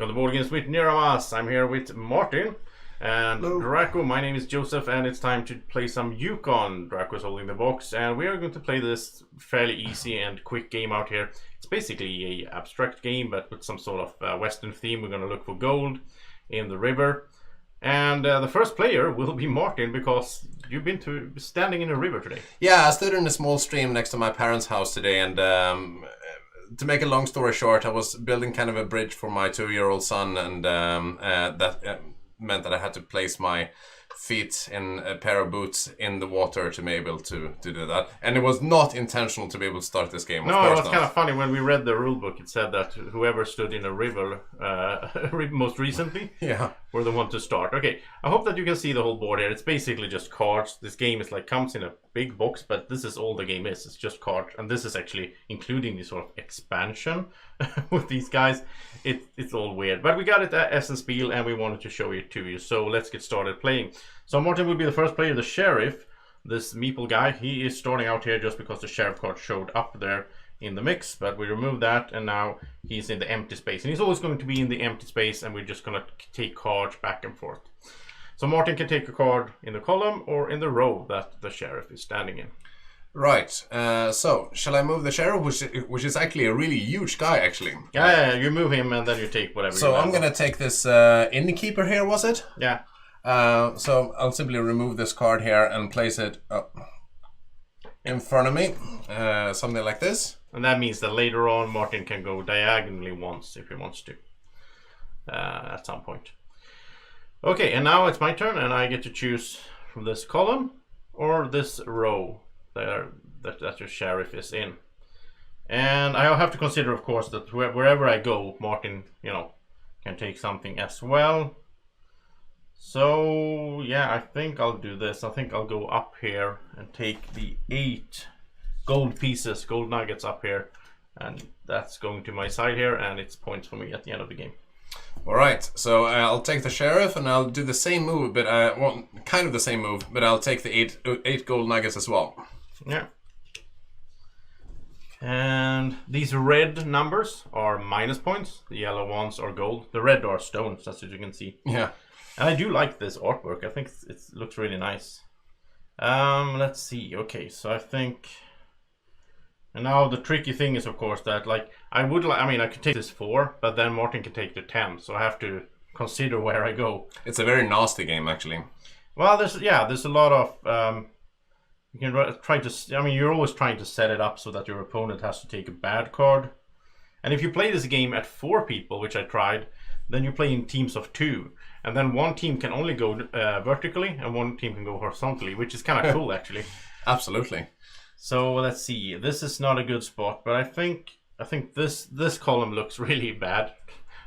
welcome to Boardgames with Niramas. I'm here with Martin and Hello. Draco. My name is Joseph and it's time to play some Yukon. Draco's holding the box and we are going to play this fairly easy and quick game out here. It's basically a abstract game but with some sort of western theme. We're going to look for gold in the river. And the first player will be Martin because you've been standing in a river today. Yeah, I stood in a small stream next to my parents' house today, and to make a long story short, I was building kind of a bridge for my 2-year-old son, and that meant that I had to place my feet in a pair of boots in the water to be able to do that. And it was not intentional to be able to start this game. No, it was kind of funny when we read the rulebook. It said that whoever stood in a river most recently were the one to start. Okay, I hope that you can see the whole board here. It's basically just cards. This game is like comes in a big box, but this is all the game is. It's just cards, and this is actually including the sort of expansion with these guys. It's all weird, but we got it at Essen Spiel, and we wanted to show it to you. So let's get started playing. So Martin will be the first player, the sheriff. This meeple guy, he is starting out here just because the sheriff card showed up there in the mix, but we removed that and now he's in the empty space. And he's always going to be in the empty space and we're just going to take cards back and forth. So Martin can take a card in the column or in the row that the sheriff is standing in. Right, so shall I move the sheriff, which is actually a really huge guy, actually. Yeah, you move him and then you take whatever so you want. I'm going to take this innkeeper here, was it? Yeah. So I'll simply remove this card here and place it in front of me, something like this. And that means that later on Martin can go diagonally once if he wants to, at some point. Okay, and now it's my turn and I get to choose from this column or this row there that your sheriff is in. And I'll have to consider, of course, that wherever I go, Martin, can take something as well. So yeah, I think I'll do this. I think I'll go up here and take the 8 gold pieces, gold nuggets up here, and that's going to my side here, and it's points for me at the end of the game. All right, so I'll take the sheriff and I'll do the same move, but well, kind of the same move, but I'll take the eight gold nuggets as well. Yeah. And these red numbers are minus points. The yellow ones are gold. The red are stones, that's what you can see. Yeah. And I do like this artwork. I think it looks really nice. Let's see. Okay, so I think... And now the tricky thing is, of course, that I could take this 4, but then Martin can take the 10. So I have to consider where I go. It's a very nasty game, actually. Well, there's a lot of... you can try to... you're always trying to set it up so that your opponent has to take a bad card. And if you play this game at 4 people, which I tried, then you play in teams of 2. And then one team can only go vertically and one team can go horizontally, which is kind of cool, actually. Absolutely. So let's see. This is not a good spot, but I think this column looks really bad.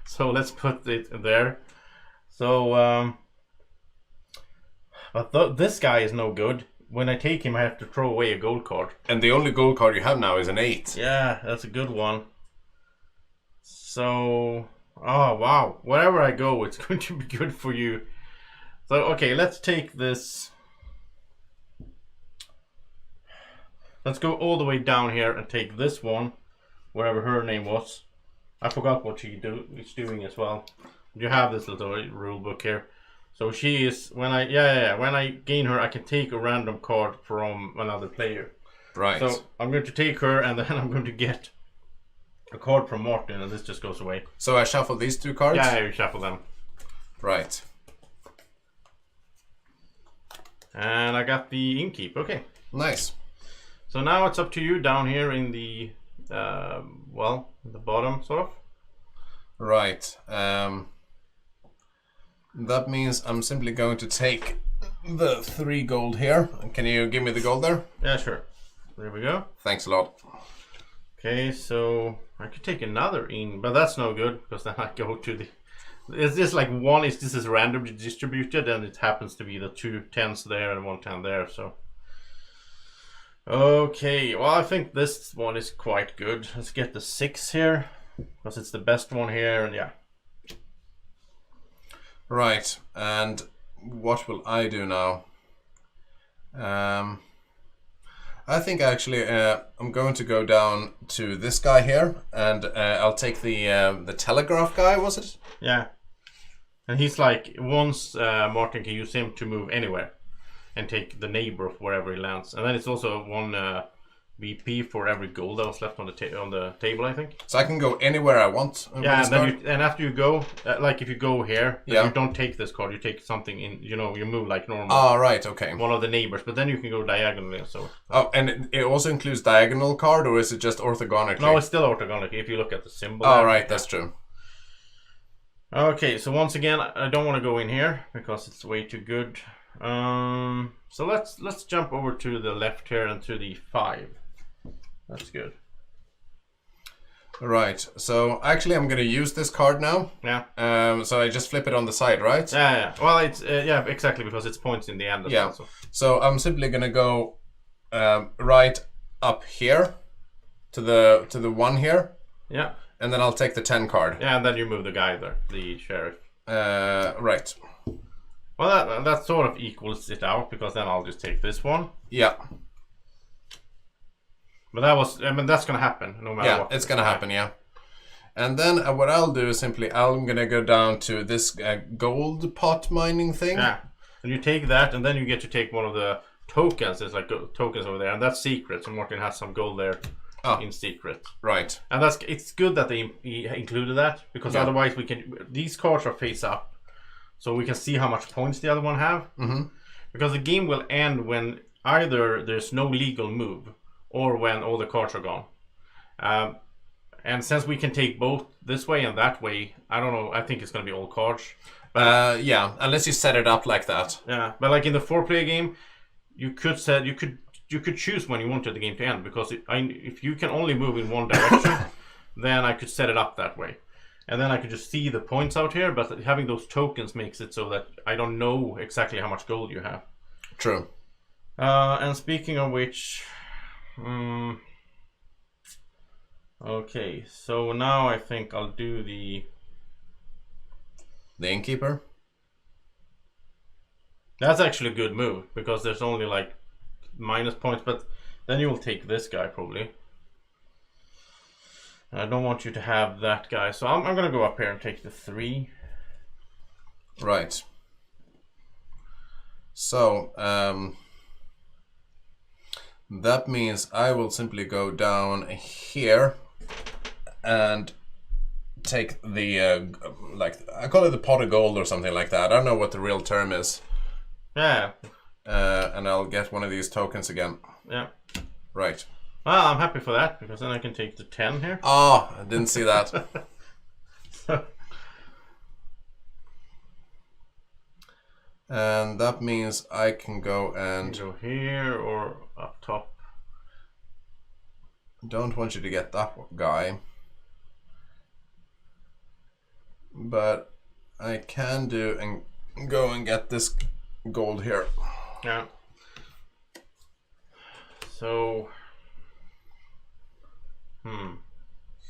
So let's put it there. So, but this guy is no good. When I take him, I have to throw away a gold card. And the only gold card you have now is an 8. Yeah, that's a good one. So... Oh, wow. Wherever I go, it's going to be good for you. So, okay, let's take this. Let's go all the way down here and take this one, wherever her name was. I forgot what she's doing as well. You have this little rule book here. So she is, when I gain her, I can take a random card from another player. Right. So I'm going to take her and then I'm going to get a card from Martin, and this just goes away. So I shuffle these 2 cards? Yeah, you shuffle them. Right. And I got the innkeep. Okay. Nice. So now it's up to you down here in the, the bottom, sort of. Right. That means I'm simply going to take the 3 gold here. Can you give me the gold there? Yeah, sure. There we go. Thanks a lot. Okay, so I could take another in, but that's no good because then I go to the... It's just like this is randomly distributed and it happens to be the 2 10s there and 1 10 there, so... Okay, well I think this one is quite good. Let's get the 6 here because it's the best one here, and yeah. Right, and what will I do now? I think actually I'm going to go down to this guy here, and I'll take the telegraph guy. Was it? Yeah. And he's like, once Martin can use him to move anywhere and take the neighbor of wherever he lands. And then it's also one VP for every gold that was left on the table, I think. So I can go anywhere I want. Yeah, and then after you go, like if you go here, you don't take this card. You take something in, you move like normal. Oh, right, okay. One of the neighbors, but then you can go diagonally. So. Oh, and it also includes diagonal card, or is it just orthogonically? No, it's still orthogonically if you look at the symbol. Oh, right, that's true. Okay, so once again, I don't want to go in here because it's way too good. So let's jump over to the left here and to the 5. That's good. Right. So actually, I'm going to use this card now. Yeah. So I just flip it on the side, right? Yeah. Well, it's exactly, because it's points in the end as well. So I'm simply going to go right up here to the 1 here. Yeah. And then I'll take the 10 card. Yeah, and then you move the guy there, the sheriff. Right. Well, that sort of equals it out, because then I'll just take this one. Yeah. But that's gonna happen no matter what. Yeah, it's gonna happen, yeah. And then what I'll do is simply, I'm gonna go down to this gold pot mining thing. Yeah. And you take that, and then you get to take one of the tokens. There's like tokens over there, and that's secret. So Martin has some gold there. In secret, right? And it's good that they included that, because otherwise these cards are face up, so we can see how much points the other one have. Because the game will end when either there's no legal move or when all the cards are gone. And since we can take both this way and that way, I don't know. I think it's gonna be all cards. But, yeah, unless you set it up like that. Yeah, but like in the 4-player game, you could choose when you wanted the game to end, because if you can only move in one direction, then I could set it up that way. And then I could just see the points out here, but having those tokens makes it so that I don't know exactly how much gold you have. True. And speaking of which... okay, so now I think I'll do the innkeeper. That's actually a good move, because there's only like minus points, but then you will take this guy probably. I don't want you to have that guy, so I'm gonna go up here and take the 3. Right. So that means I will simply go down here and take the like, I call it the pot of gold or something like that. I don't know what the real term is. Yeah. And I'll get one of these tokens again. Yeah. Right. Well, I'm happy for that, because then I can take the 10 here. Oh, I didn't see that. And that means I can go and... go here or up top. Don't want you to get that guy. But I can do and go and get this gold here. Yeah. So...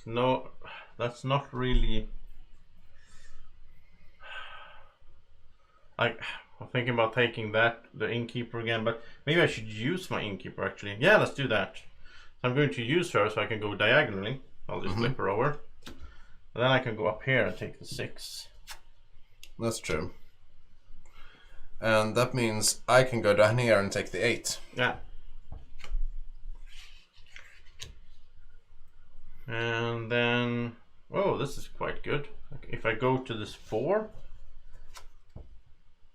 No, that's not really... I'm thinking about taking the innkeeper again, but maybe I should use my innkeeper actually. Yeah, let's do that. So I'm going to use her so I can go diagonally. I'll just flip her over. And then I can go up here and take the 6. That's true. And that means I can go down here and take the 8. Yeah. And then, oh, this is quite good. If I go to this 4,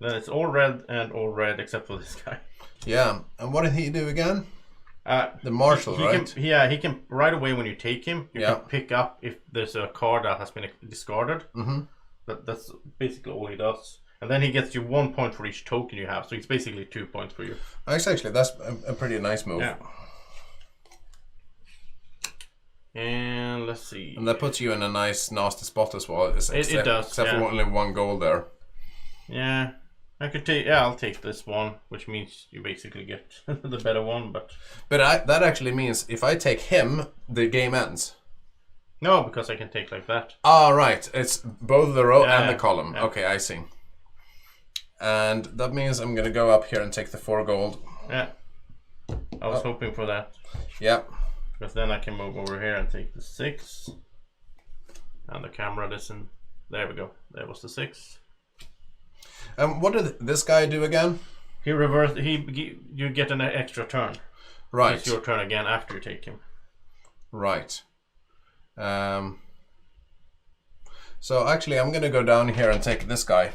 then it's all red except for this guy. Yeah, and what did he do again? The marshal, right? He can right away when you take him. You can pick up if there's a card that has been discarded. That's basically all he does. And then he gets you 1 point for each token you have, so it's basically 2 points for you. Actually, that's a pretty nice move. Yeah. And let's see. And that puts you in a nice, nasty spot as well. It does. Except for only 1 gold there. Yeah. I could take. Yeah, I'll take this one, which means you basically get the better one. But that actually means if I take him, the game ends. No, because I can take like that. Ah, right. It's both the row and the column. Yeah. Okay, I see. And that means I'm gonna go up here and take the 4 gold. Yeah. I was hoping for that. Yeah. Because then I can move over here and take the 6. And the camera doesn't. There we go. There was the 6. What did this guy do again? He reversed. You get an extra turn. Right. It's your turn again after you take him. Right. So actually, I'm gonna go down here and take this guy.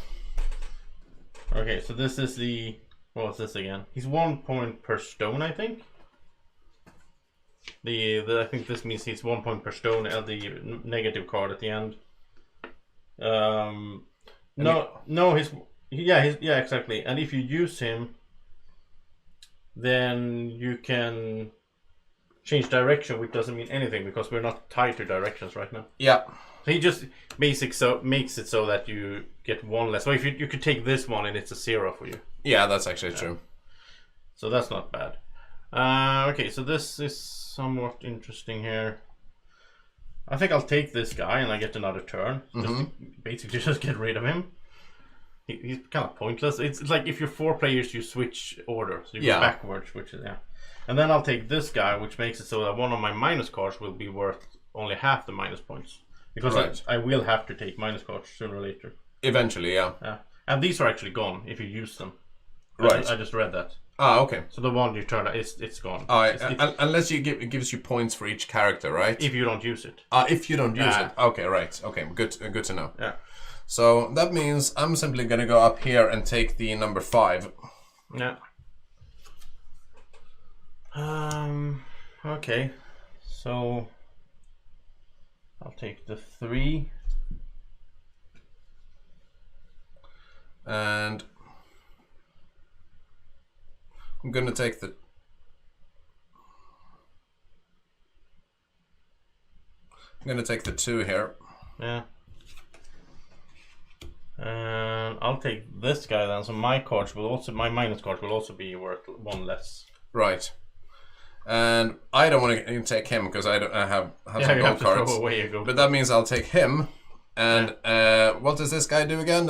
Okay, so this is the. What's this again? He's 1 point per stone, I think. I think this means he's 1 point per stone at the negative card at the end. Yeah, exactly. And if you use him, then you can change direction, which doesn't mean anything because we're not tied to directions right now. Yeah. So he just makes it so that you get 1 less. So if you could take this one and it's a 0 for you. Yeah, that's actually true. So that's not bad. Okay, so this is somewhat interesting here. I think I'll take this guy and I get another turn. Basically just get rid of him. He's kind of pointless. It's like if you're 4 players, you switch order. So you go backwards, which is, And then I'll take this guy, which makes it so that one of my minus cards will be worth only half the minus points. Because I will have to take minus cards sooner or later. Eventually, yeah. And these are actually gone if you use them. Right. I just read that. Ah, okay. So the one you turn, it's gone. Unless it gives you points for each character, right? If you don't use it. If you don't use it. Okay, right. Okay, good to know. Yeah. So that means I'm simply going to go up here and take the number 5. Yeah. Okay. So I'll take the 3. And I'm going to take the... I'm going to take the 2 here. Yeah. And I'll take this guy then. So my minus cards will also be worth 1 less. Right. And I don't want to take him because I have some gold cards. Throw away a gold. But that means I'll take him. And what does this guy do again?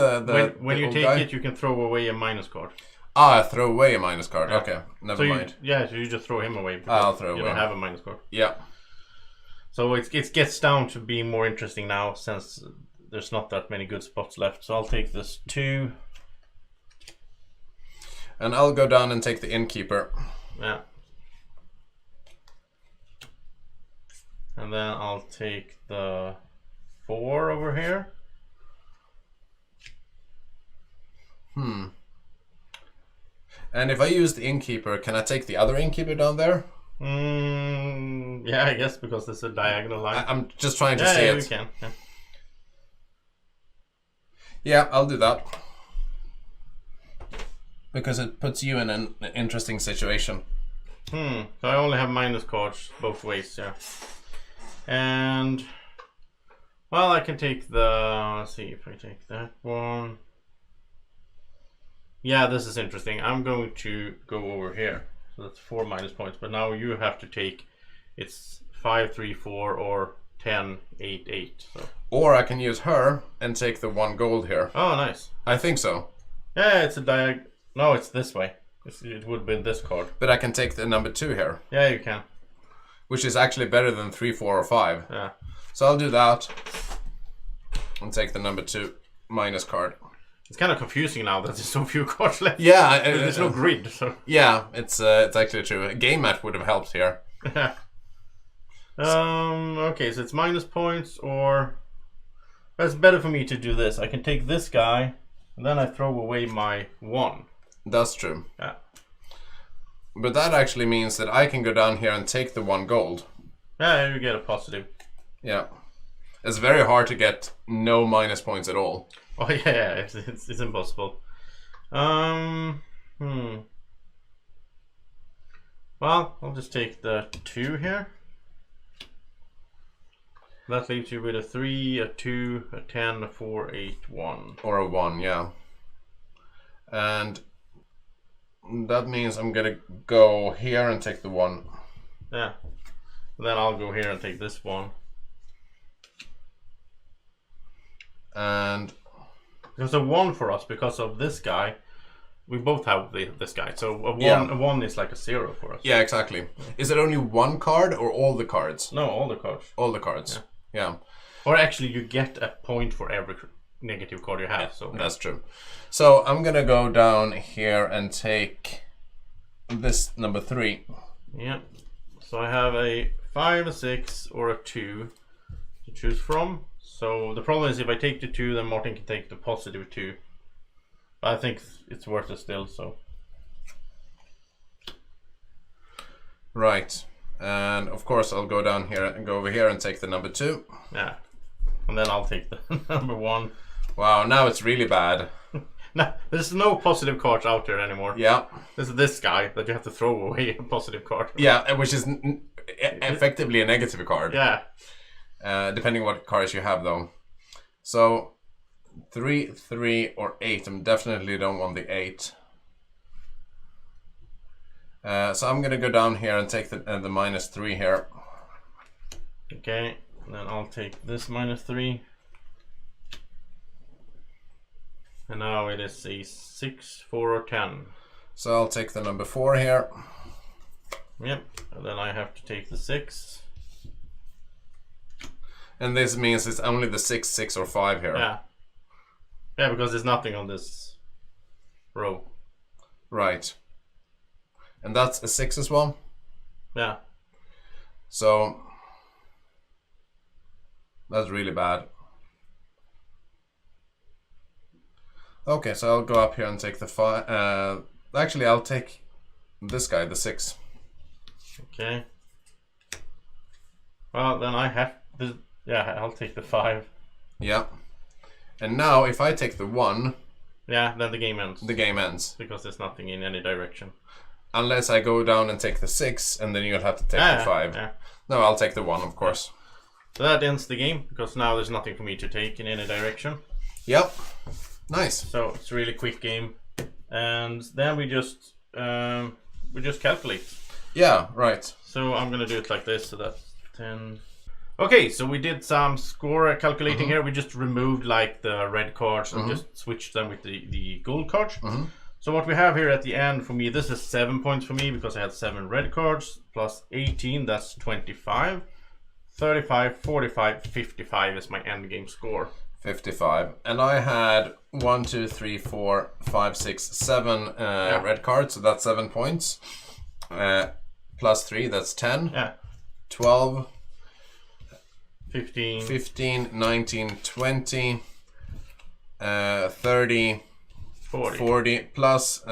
When you take it, you can throw away a minus card. Throw away a minus card. Yeah. Okay, never mind. So you just throw him away. I'll throw away. You don't have a minus card. Yeah. So it gets down to being more interesting now since there's not that many good spots left. So I'll take this 2. And I'll go down and take the innkeeper. Yeah. And then I'll take the 4 over here. And if I use the innkeeper, can I take the other innkeeper down there? Yeah, I guess because there's a diagonal line. I'm just trying to see it. Yeah, you can. Yeah. Yeah, I'll do that. Because it puts you in an interesting situation. So I only have minus cards both ways, yeah. And well, I can take let's see if I take that one. Yeah, this is interesting. I'm going to go over here. So that's 4 minus points, but now you have to take it's 5, 3, 4 or 10, 8, 8. So. Or I can use her and take the 1 gold here. Oh, nice. I think so. Yeah, it's a No, it's this way. It would be this card. But I can take the number 2 here. Yeah, you can. Which is actually better than 3, 4 or 5. Yeah. So I'll do that. And take the number 2 minus card. It's kind of confusing now that there's so few cards left. Yeah. There's no grid. So. Yeah, it's actually true. A game mat would have helped here. Okay, so it's minus points or... It's better for me to do this. I can take this guy and then I throw away my 1. That's true. Yeah. But that actually means that I can go down here and take the 1 gold. Yeah, you get a positive. Yeah. It's very hard to get no minus points at all. Oh yeah, it's impossible. Well, I'll just take the 2 here. That leaves you with a 3, a 2, a 10, a 4, 8, 1. Or a 1, yeah. And that means I'm gonna go here and take the 1. Yeah. Then I'll go here and take this 1. And there's a 1 for us because of this guy. we both have this guy. So a one is like a 0 for us. Yeah, exactly. Is it only one card or all the cards? No, all the cards. All the cards. Yeah. Or actually, you get a point for every negative card you have. So that's true. So I'm gonna go down here and take this number 3. Yeah. So I have a 5, a 6, or a 2 to choose from. So the problem is if I take the 2, then Martin can take the positive 2. But I think it's worth it still. So. Right. And of course I'll go down here and go over here and take the number 2. Yeah. And then I'll take the number 1. Wow, now it's really bad. No, there's no positive cards out there anymore. Yeah. There's this guy that you have to throw away a positive card. Yeah, which is effectively a negative card. Yeah. Depending what cards you have though. So 3, 3, or 8. I definitely don't want the 8. So I'm gonna go down here and take the -3 here. Okay, then I'll take this -3. And now it is a 6, 4, or 10. So I'll take the number 4 here. Yep, and then I have to take the 6. And this means it's only the 6, 6, or 5 here. Yeah. Yeah, because there's nothing on this row. Right. And that's a 6 as well? Yeah. So that's really bad. Okay, so I'll go up here and take the 5. Actually, I'll take this guy, the 6. Okay. Well, then I have this. Yeah, I'll take the 5. Yeah. And now, if I take the 1... Yeah, then the game ends. The game ends. Because there's nothing in any direction. Unless I go down and take the 6, and then you'll have to take the 5. Yeah. No, I'll take the 1, of course. So that ends the game, because now there's nothing for me to take in any direction. Yep. Nice. So it's a really quick game. And then we just calculate. Yeah, right. So I'm gonna do it like this, so that's 10. Okay, so we did some score calculating here. We just removed like the red cards and just switched them with the gold cards. So what we have here at the end for me, this is 7 points for me because I had 7 red cards, plus 18, that's 25. 35, 45, 55 is my end game score. 55. And I had 1, 2, 3, 4, 5, 6, 7 red cards, so that's 7 points. Plus 3, that's 10. Yeah. 12. 15, 19, 20, 30, 40 plus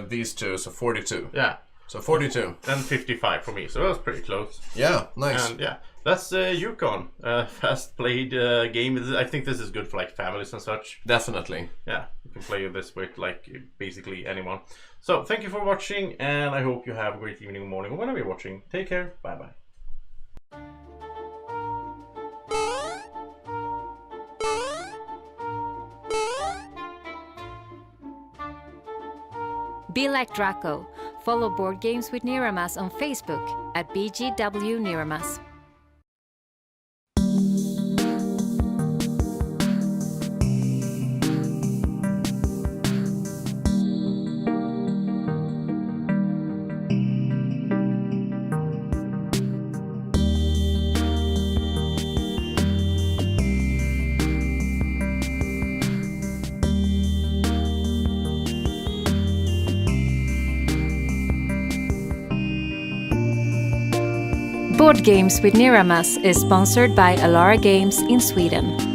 these two, so 42. Yeah. So 42. And 55 for me, so that was pretty close. Yeah, nice. And yeah, that's Yukon. Fast played game. I think this is good for like families and such. Definitely. Yeah, you can play this with like basically anyone. So thank you for watching, and I hope you have a great evening or morning or whenever you're watching. Take care. Bye bye. Be like Draco. Follow Board Games with Niramas on Facebook at BGW Niramas. Board Games with Niramas is sponsored by Alara Games in Sweden.